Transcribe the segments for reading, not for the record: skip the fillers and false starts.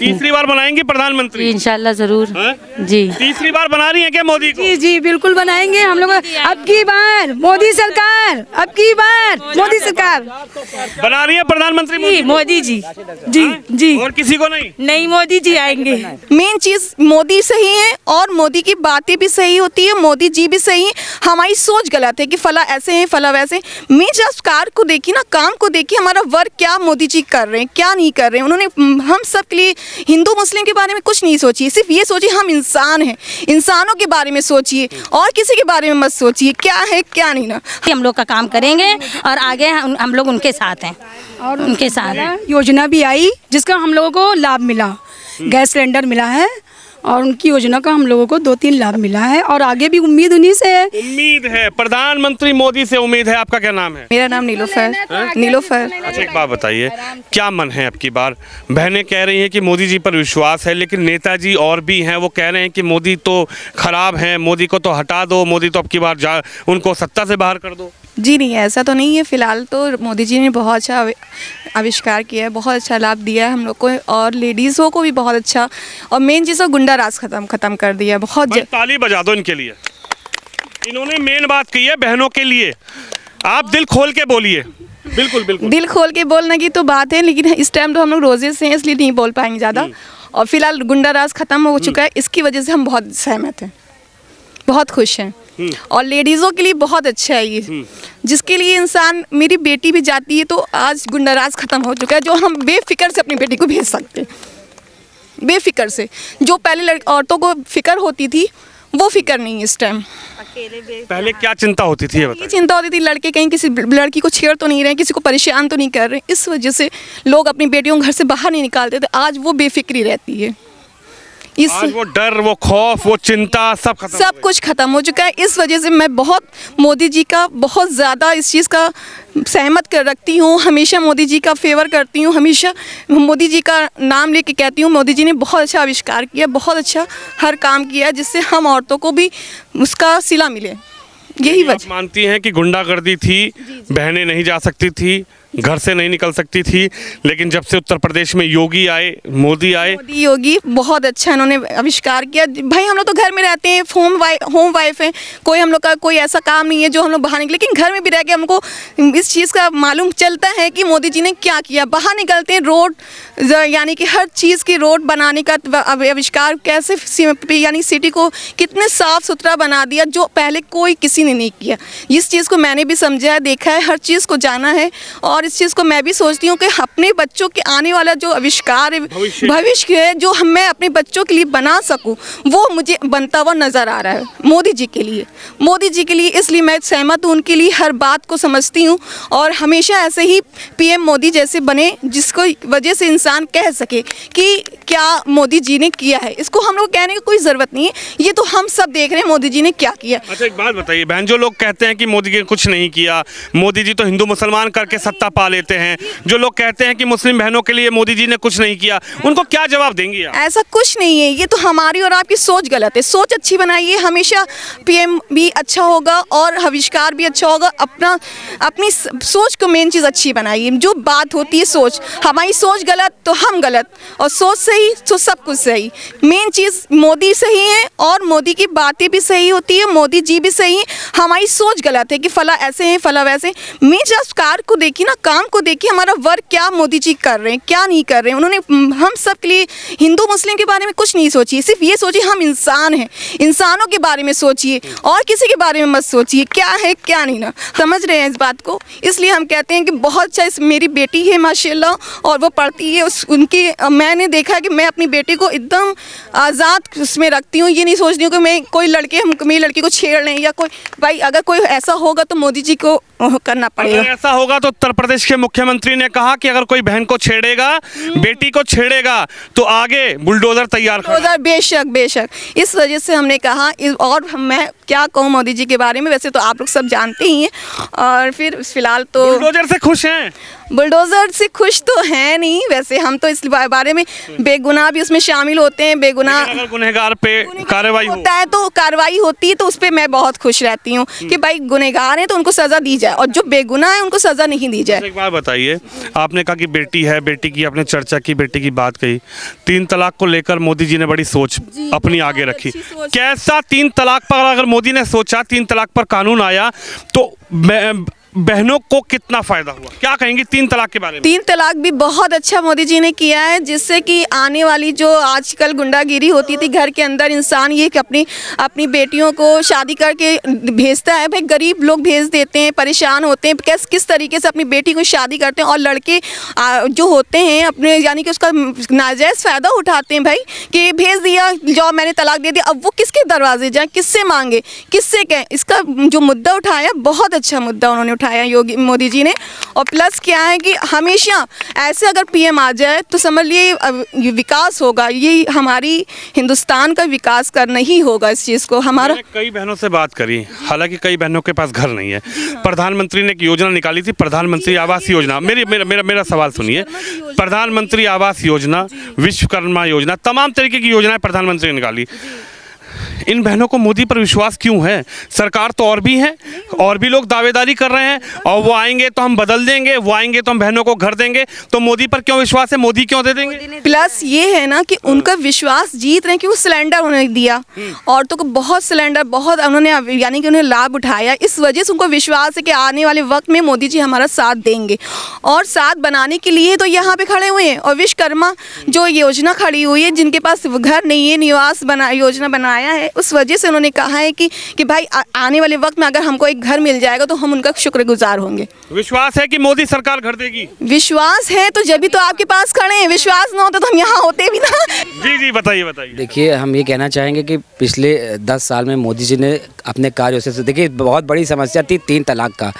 तीसरी बार बनाएंगे प्रधानमंत्री? इंशाल्लाह जरूर। हाँ? जी तीसरी बार बना रही है क्या मोदी को? जी जी बिल्कुल बनाएंगे हम लोग। अब की बार मोदी सरकार, अब की बार मोदी सरकार बना रही है प्रधानमंत्री मोदी? मोदी जी। जी जी और किसी को नहीं? नहीं, मोदी जी आएंगे। मेन चीज मोदी सही है और मोदी की बातें भी सही होती है, मोदी जी भी सही है। हमारी सोच गलत है कि फला ऐसे हैं फला वैसे। मेन जब कार को देखिए ना, काम को देखिए, हमारा वर्क क्या मोदी जी कर रहे हैं क्या नहीं कर रहे हैं। उन्होंने हम सब के लिए हिंदू मुस्लिम के बारे में कुछ नहीं सोचिए, सिर्फ ये सोचिए हम इंसान हैं, इंसानों के बारे में सोचिए और किसी के बारे में मत सोचिए क्या है क्या नहीं ना। हम लोग का काम करेंगे और आगे हम लोग उनके साथ हैं और उनके साथ योजना भी आई जिसका हम लोगों को लाभ मिला। गैस सिलेंडर मिला है और उनकी योजना का हम लोगों को 2-3 लाभ मिला है और आगे भी उम्मीद उन्हीं से है। उम्मीद है प्रधानमंत्री मोदी से उम्मीद है। आपका क्या नाम है? मेरा नाम नीलोफर। नीलोफर। अच्छा एक बात बताइए, क्या मन है अब की बार? बहनें कह रही हैं कि मोदी जी पर विश्वास है, लेकिन नेताजी और भी हैं वो कह रहे हैं कि मोदी तो खराब हैं, मोदी को तो हटा दो, मोदी तो अब की बार उनको सत्ता से बाहर कर दो। जी नहीं, ऐसा तो नहीं है। फिलहाल तो मोदी जी ने बहुत अच्छा आविष्कार किया है, बहुत अच्छा लाभ दिया है हम लोग को और लेडीज़ों को भी बहुत अच्छा। और मेन चीज़ गुंडा राज खत्म कर दिया है बहुत। ताली बजा दो इनके लिए, इन्होंने मेन बात की है बहनों के लिए। आप दिल खोल के बोलिए। बिल्कुल बिल्कुल दिल खोल के बोलने की तो बात है, लेकिन इस टाइम तो हम लोग रोजे से हैं इसलिए नहीं बोल पाएंगे ज़्यादा। और फिलहाल गुंडा राज खत्म हो चुका है, इसकी वजह से हम बहुत सहमत हैं, बहुत खुश हैं। और लेडीज़ों के लिए बहुत अच्छा है ये, जिसके लिए इंसान, मेरी बेटी भी जाती है तो आज गुंडा राज खत्म हो चुका है, जो हम बेफिक्र से अपनी बेटी को भेज सकते हैं, बेफिक्र से। जो पहले औरतों को फिक्र होती थी वो फिक्र नहीं है इस टाइम। पहले क्या चिंता होती थी ये बताइए? चिंता होती थी लड़के कहीं किसी लड़की को छेड़ तो नहीं रहे, किसी को परेशान तो नहीं कर रहे, इस वजह से लोग अपनी बेटियों को घर से बाहर नहीं निकालते थे। आज वो बेफिक्री रहती है, आज वो डर, वो खौफ, वो चिंता सब कुछ खत्म हो चुका है। इस वजह से मैं बहुत मोदी जी का बहुत ज़्यादा इस चीज़ का सहमत कर रखती हूँ, हमेशा मोदी जी का फेवर करती हूँ, हमेशा मोदी जी का नाम लेके कहती हूँ मोदी जी ने बहुत अच्छा आविष्कार किया, बहुत अच्छा हर काम किया जिससे हम औरतों को भी उसका सिला मिले। यही वजह। मानती हैं कि गुंडागर्दी थी, बहनें नहीं जा सकती थी, घर से नहीं निकल सकती थी, लेकिन जब से उत्तर प्रदेश में योगी आए, मोदी आए, मोदी योगी बहुत अच्छा इन्होंने आविष्कार किया। भाई हम लोग तो घर में रहते हैं, होम वाइफ हैं, कोई हम लोग का कोई ऐसा काम नहीं है जो हम लोग बाहर निकले, लेकिन घर में भी रह के हमको इस चीज़ का मालूम चलता है कि मोदी जी ने क्या किया। बाहर निकलते हैं, रोड यानी कि हर चीज़ की रोड बनाने का आविष्कार, कैसे यानी सिटी को कितने साफ़ सुथरा बना दिया जो पहले कोई किसी ने नहीं किया। इस चीज़ को मैंने भी समझा है, देखा है, हर चीज़ को जाना है और इस चीज़ को मैं भी सोचती हूँ कि अपने बच्चों के आने वाला जो आविष्कार है, भविष्य है, जो मैं अपने बच्चों के लिए बना सकूँ, वो मुझे बनता हुआ नज़र आ रहा है मोदी जी के लिए, मोदी जी के लिए। इसलिए मैं सहमत हूँ, उनके लिए हर बात को समझती हूँ और हमेशा ऐसे ही पीएम मोदी जैसे बने, जिसको वजह से इंसान कह सके कि क्या मोदी जी ने किया है। इसको हम लोग कहने की कोई ज़रूरत नहीं है, ये तो हम सब देख रहे हैं मोदी जी ने क्या किया। अच्छा एक बात बताइए बहन, जो लोग कहते हैं कि मोदी जी ने कुछ नहीं किया, मोदी जी तो हिंदू मुसलमान करके सत्ता पा लेते हैं, जो लोग कहते हैं कि मुस्लिम बहनों के लिए मोदी जी ने कुछ नहीं किया, उनको क्या जवाब देंगी आप? ऐसा कुछ नहीं है, ये तो हमारी और आपकी सोच गलत है। सोच अच्छी बनाइए, हमेशा पीएम भी अच्छा होगा और आविष्कार भी अच्छा होगा। अपनी सोच को मेन चीज़ अच्छी बनाइए। जो बात होती है सोच, हमारी सोच गलत तो हम गलत और सोच सही तो सब कुछ सही। मेन चीज़ मोदी सही है और मोदी की बातें भी सही होती है, मोदी जी भी सही है। हमारी सोच गलत है कि फला ऐसे हैं फला वैसे। मेन जब कार को देखिए ना, काम को देखिए, हमारा वर्क क्या मोदी जी कर रहे हैं क्या नहीं कर रहे हैं। उन्होंने हम सब के लिए हिंदू मुस्लिम के बारे में कुछ नहीं सोचिए, सिर्फ ये सोचिए हम इंसान हैं, इंसानों के बारे में सोचिए और किसी के बारे में मत सोचिए क्या है क्या नहीं ना। समझ रहे हैं इस बात को? इसलिए हम कहते हैं कि बहुत अच्छा, मेरी बेटी है माशाल्लाह और वो पढ़ती है, उनकी मैंने देखा कि मैं अपनी बेटी को एकदम आज़ाद उसमें रखती हूँ। ये नहीं सोचती हूँ कि मैं कोई मेरी लड़की को छेड़ लें या कोई, भाई अगर कोई ऐसा होगा तो मोदी जी को करना पड़ेगा। अगर ऐसा होगा तो उत्तर प्रदेश के मुख्यमंत्री ने कहा कि अगर कोई बहन को छेड़ेगा, बेटी को छेड़ेगा तो आगे बुलडोजर तैयार कर। बेशक बेशक, इस वजह से हमने कहा। और मैं क्या कहूँ मोदी जी के बारे में, वैसे तो आप लोग सब जानते ही हैं। और फिर फिलहाल तो बुलडोजर से खुश हैं? बुलडोजर से खुश तो है नहीं, वैसे हम तो इस बारे में, बेगुनाह भी उसमें शामिल होते हैं, बेगुनाह अगर गुनहगार पे कार्रवाई होता है तो कार्रवाई होती है तो उस पर मैं बहुत खुश रहती हूँ कि भाई गुनहगार हैं तो उनको सज़ा दी जाए। जाए और जो बेगुनाह है उनको सज़ा नहीं दी जाए। एक बात बताइए, आपने कहा कि बेटी है, बेटी की आपने चर्चा की, बेटी की बात कही, 3 तलाक को लेकर मोदी जी ने बड़ी सोच अपनी आगे रखी। अच्छी सोच। कैसा 3 तलाक पर अगर मोदी ने सोचा, 3 तलाक पर कानून आया तो बहनों को कितना फायदा हुआ? क्या कहेंगी 3 तलाक के बारे में? 3 तलाक भी बहुत अच्छा मोदी जी ने किया है, जिससे कि आने वाली जो आजकल गुंडागिरी होती थी घर के अंदर, इंसान ये कि अपनी बेटियों को शादी करके भेजता है। भाई गरीब लोग भेज देते हैं, परेशान होते हैं, किस तरीके से अपनी बेटी को शादी करते हैं, और लड़के जो होते हैं अपने यानी कि उसका नाजायज़ फ़ायदा उठाते हैं। भाई कि भेज दिया, जाओ मैंने तलाक दे दिया, अब वो किसके दरवाजे जाए, किससे मांगे, किससे कहें। इसका जो मुद्दा उठाया, बहुत अच्छा मुद्दा उन्होंने उठाया योगी मोदी जी ने। और प्लस क्या है कि हमेशा ऐसे अगर पीएम आ जाए तो समझ लिए विकास होगा, ये हमारी हिंदुस्तान का विकास करना ही होगा। इस चीज़ को हमारा कई बहनों से बात करी, हालांकि कई बहनों के पास घर नहीं है। प्रधानमंत्री ने एक योजना निकाली थी, प्रधानमंत्री आवास योजना। मेरा सवाल सुनिए, प्रधानमंत्री आवास योजना, विश्वकर्मा योजना, तमाम तरीके की योजनाएं प्रधानमंत्री ने निकाली। इन बहनों को मोदी पर विश्वास क्यों है? सरकार तो और भी है, और भी लोग दावेदारी कर रहे हैं, और वो आएंगे तो हम बदल देंगे, वो आएंगे तो हम बहनों को घर देंगे, तो मोदी पर क्यों विश्वास है? मोदी क्यों दे देंगे? प्लस ये है ना कि उनका विश्वास जीत रहे हैं कि वो सिलेंडर उन्होंने दिया, औरतों को बहुत सिलेंडर, बहुत उन्होंने यानी कि उन्हें लाभ उठाया। इस वजह से उनको विश्वास है कि आने वाले वक्त में मोदी जी हमारा साथ देंगे, और साथ बनाने के लिए तो यहाँ पे खड़े हुए हैं। और विश्वकर्मा जो योजना खड़ी हुई है, जिनके पास घर नहीं है, निवास योजना बनाया है, उस वजह से उन्होंने कहा है कि भाई आने वाले वक्त में अगर हमको एक घर मिल जाएगा तो हम उनका शुक्रगुजार होंगे। विश्वास है कि मोदी सरकार घर देगी? विश्वास है तो जब भी तो आपके पास खड़े हैं, विश्वास ना होता तो हम यहाँ होते भी ना। जी बताइए। देखिए, हम ये कहना चाहेंगे कि पिछले 10 साल में मोदी जी ने अपने कार्यों से, देखिए बहुत बड़ी समस्या थी 3 तलाक का।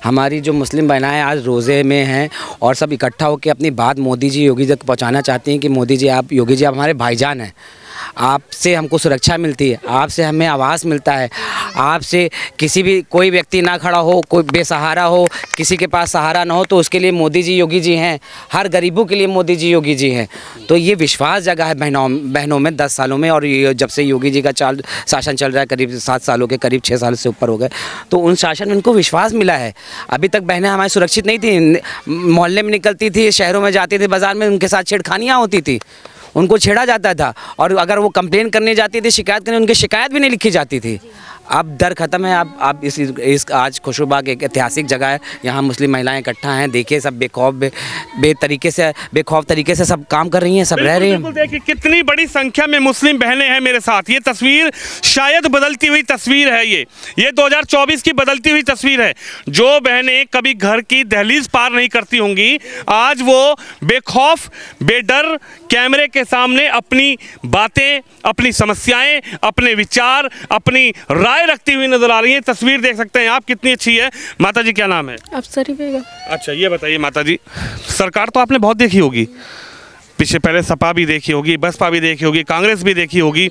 हमारी जो मुस्लिम बहनाएं आज रोज़े में हैं और सब इकट्ठा होकर अपनी बात मोदी जी, योगी जी तक पहुँचाना चाहती हैं कि मोदी जी, आप, योगी जी, आप हमारे भाईजान हैं, आपसे हमको सुरक्षा मिलती है, आपसे हमें आवास मिलता है, आपसे किसी भी कोई व्यक्ति ना खड़ा हो, कोई बेसहारा हो, किसी के पास सहारा ना हो, तो उसके लिए मोदी जी, योगी जी हैं। हर गरीबों के लिए मोदी जी, योगी जी हैं। तो ये विश्वास जगा है बहनों में 10 सालों में। और ये जब से योगी जी का शासन चल रहा है, करीब 7 सालों के, करीब 6 साल से ऊपर हो गए, तो उन शासन में उनको विश्वास मिला है। अभी तक बहनें हमारी सुरक्षित नहीं थी, मोहल्ले में निकलती थी, शहरों में जाती थी, बाज़ार में उनके साथ छेड़खानियाँ होती थी, उनको छेड़ा जाता था, और अगर वो कंप्लेन करने जाती थी, शिकायत करने, उनकी शिकायत भी नहीं लिखी जाती थी। अब डर ख़त्म है। अब इस आज खुशबाग एक ऐतिहासिक जगह है, यहाँ मुस्लिम महिलाएं इकट्ठा हैं। देखिए, सब बेखौफ तरीके से सब काम कर रही हैं, सब रह रही हैं। देखिए कितनी बड़ी संख्या में मुस्लिम बहनें हैं मेरे साथ। ये तस्वीर शायद बदलती हुई तस्वीर है, ये 2024 की बदलती हुई तस्वीर है। जो बहनें कभी घर की दहलीज पार नहीं करती होंगी, आज वो बेखौफ, बेडर कैमरे के सामने अपनी बातें, अपनी समस्याएं, अपने विचार, अपनी राय रखती हुई नजर आ रही है। तस्वीर देख सकते हैं आप, कितनी अच्छी है। माता जी क्या नाम है? अफसरी बेगम। अच्छा, ये बताइए माता जी, सरकार तो आपने बहुत देखी होगी, पीछे पहले सपा भी देखी होगी, बसपा भी देखी होगी, कांग्रेस भी देखी होगी,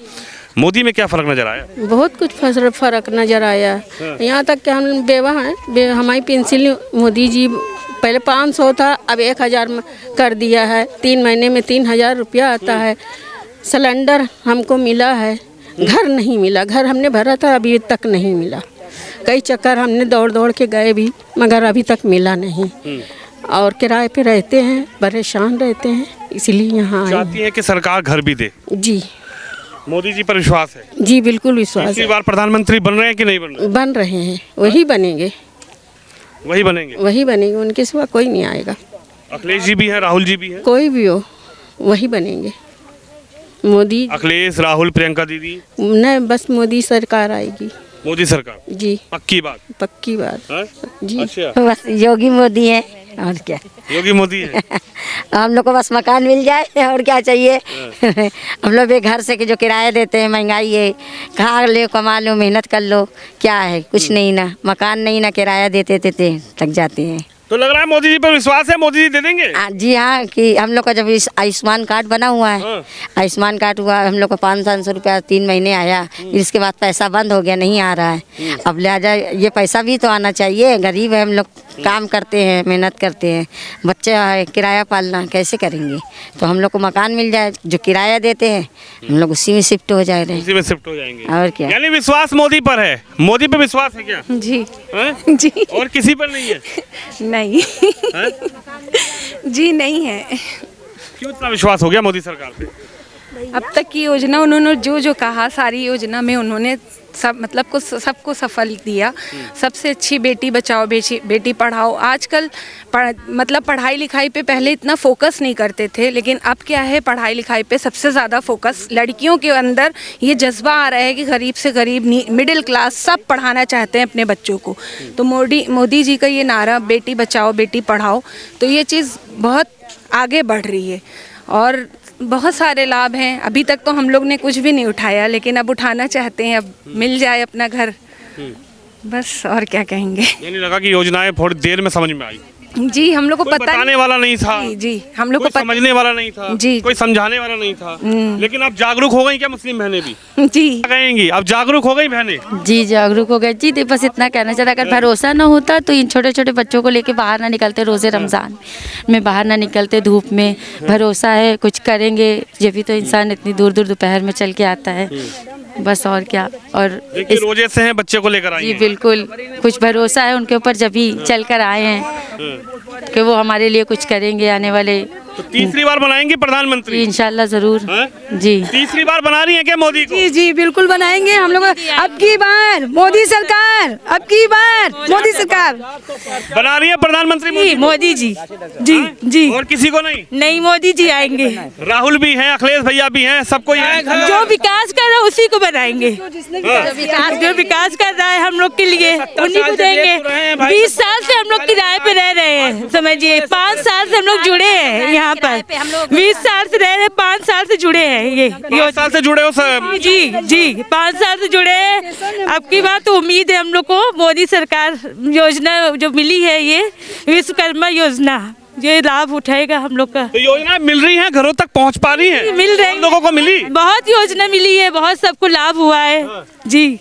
मोदी में क्या फ़र्क नज़र आया? बहुत कुछ फ़र्क नज़र आया। यहाँ तक कि हम बेवा हैं, हमारी पेंसिल मोदी जी पहले 500 था, अब 1000 कर दिया है। 3 महीने में 3000 रुपया आता है। सिलेंडर हमको मिला है, घर नहीं मिला, घर हमने भरा था, अभी तक नहीं मिला। कई चक्कर हमने दौड़ के गए भी, मगर अभी तक मिला नहीं। और किराए पे रहते हैं, परेशान रहते हैं, इसलिए यहाँ आए। चाहती है कि सरकार घर भी दे? जी, मोदी जी पर विश्वास है? जी बिल्कुल विश्वास है। इस बार प्रधानमंत्री बन रहे हैं कि नहीं बन रहे? बन रहे हैं, वही बनेंगे, वही बनेंगे, उनके सिवा कोई नहीं आएगा। अखिलेश जी भी हैं, राहुल जी भी हैं, कोई भी हो वही बनेंगे। मोदी, अखिलेश, राहुल, प्रियंका दीदी नहीं, बस मोदी सरकार आएगी। मोदी सरकार? जी, पक्की बात? पक्की बात है? जी। अच्छा, बस योगी मोदी है, और क्या। योगी मोदी है। हम लोग को बस मकान मिल जाए, और क्या चाहिए। हम लोग बेघर से कि जो किराया देते हैं, महंगाई है, खा लो, कमा लो, मेहनत कर लो, क्या है, कुछ नहीं ना, मकान नहीं ना, किराया देते लग जाते हैं। तो लग रहा है मोदी जी पर विश्वास है, मोदी जी दे देंगे। जी हाँ, कि हम लोग का जब इस आयुष्मान कार्ड बना हुआ है, आयुष्मान कार्ड हुआ हम लोग को 500 रुपया 3 महीने आया, इसके बाद पैसा बंद हो गया, नहीं आ रहा है। अब लिहाजा ये पैसा भी तो आना चाहिए, गरीब है हम लोग, काम करते हैं, मेहनत करते हैं, बच्चे है, किराया पालना कैसे करेंगे। तो हम लोग को मकान मिल जाए, जो किराया देते हैं हम लोग उसी में शिफ्ट हो जाए रहे, उसी में शिफ्ट हो जाएंगे। और क्या। यानी विश्वास मोदी पर है, मोदी पे विश्वास है क्या? जी हैं? जी और किसी पर नहीं है? नहीं हैं? जी नहीं है। क्यों इतना विश्वास हो गया मोदी सरकार पे? अब तक की योजना उन्होंने जो कहा सारी योजना में उन्होंने सब मतलब को सबको सफल दिया। सबसे अच्छी बेटी बचाओ बेटी पढ़ाओ। आजकल मतलब पढ़ाई लिखाई पे पहले इतना फोकस नहीं करते थे, लेकिन अब क्या है, पढ़ाई लिखाई पे सबसे ज़्यादा फोकस। लड़कियों के अंदर ये जज्बा आ रहा है कि गरीब से गरीब मिडिल क्लास सब पढ़ाना चाहते हैं अपने बच्चों को। तो मोदी जी का ये नारा बेटी बचाओ बेटी पढ़ाओ, तो ये चीज़ बहुत आगे बढ़ रही है और बहुत सारे लाभ हैं। अभी तक तो हम लोग ने कुछ भी नहीं उठाया, लेकिन अब उठाना चाहते हैं, अब मिल जाए अपना घर, बस और क्या कहेंगे। यानी लगा कि योजनाएं थोड़ी देर में समझ में आई। जी हम लोग को कोई पता बताने वाला नहीं था। जी हम लोग को समझने वाला नहीं था। जी कोई समझाने वाला नहीं था। लेकिन अब जागरूक हो गई क्या मुस्लिम बहनें भी? जी क्या कहेंगी, अब जागरूक हो गई बहनें? जी जागरूक हो गए जी। बस इतना कहना चाहता, अगर भरोसा ना होता तो इन छोटे छोटे बच्चों को लेके बाहर ना निकलते, रोज़े रमज़ान में बाहर ना निकलते धूप में। भरोसा है कुछ करेंगे, ये भी तो इंसान इतनी दूर दूर दोपहर में चल के आता है, बस और क्या। और देखिए रोजे से हैं, बच्चे को लेकर आई जी हैं। बिल्कुल, कुछ भरोसा है उनके ऊपर, जब भी चल कर आए हैं कि वो हमारे लिए कुछ करेंगे आने वाले। तो तीसरी बार बनाएंगे प्रधानमंत्री? इंशाल्लाह ज़रूर। हैं? जी तीसरी बार बना रही है क्या मोदी को? जी जी बिल्कुल बनाएंगे हम लोग। अब की बार मोदी सरकार, अब की बार मोदी सरकार बना रही है प्रधानमंत्री मोदी को? मोदी जी। जी जी और किसी को नहीं? नहीं, मोदी जी आएंगे। राहुल भी हैं, अखिलेश भैया भी हैं, सबको ही है। जो विकास कर रहा है उसी को बनाएंगे। जो विकास कर रहा है हम लोग के लिए उन्हीं को देंगे। 20 साल से हम लोग किराए पे रह रहे हैं, समझिए 5 साल से हम लोग जुड़े हैं यहाँ पर। 20 साल से रह रहे, 5 साल से जुड़े हैं। ये 5 साल से जुड़े हो सब? जी जी 5 साल से जुड़े हैं। अब की बात तो उम्मीद है हम लोग को, मोदी सरकार योजना जो मिली है ये विश्वकर्मा योजना, ये लाभ उठाएगा हम लोग का। तो योजना मिल रही है, घरों तक पहुंच पा रही है? मिल रही, लोगों को मिली, बहुत योजना मिली है, बहुत सबको लाभ हुआ है जी।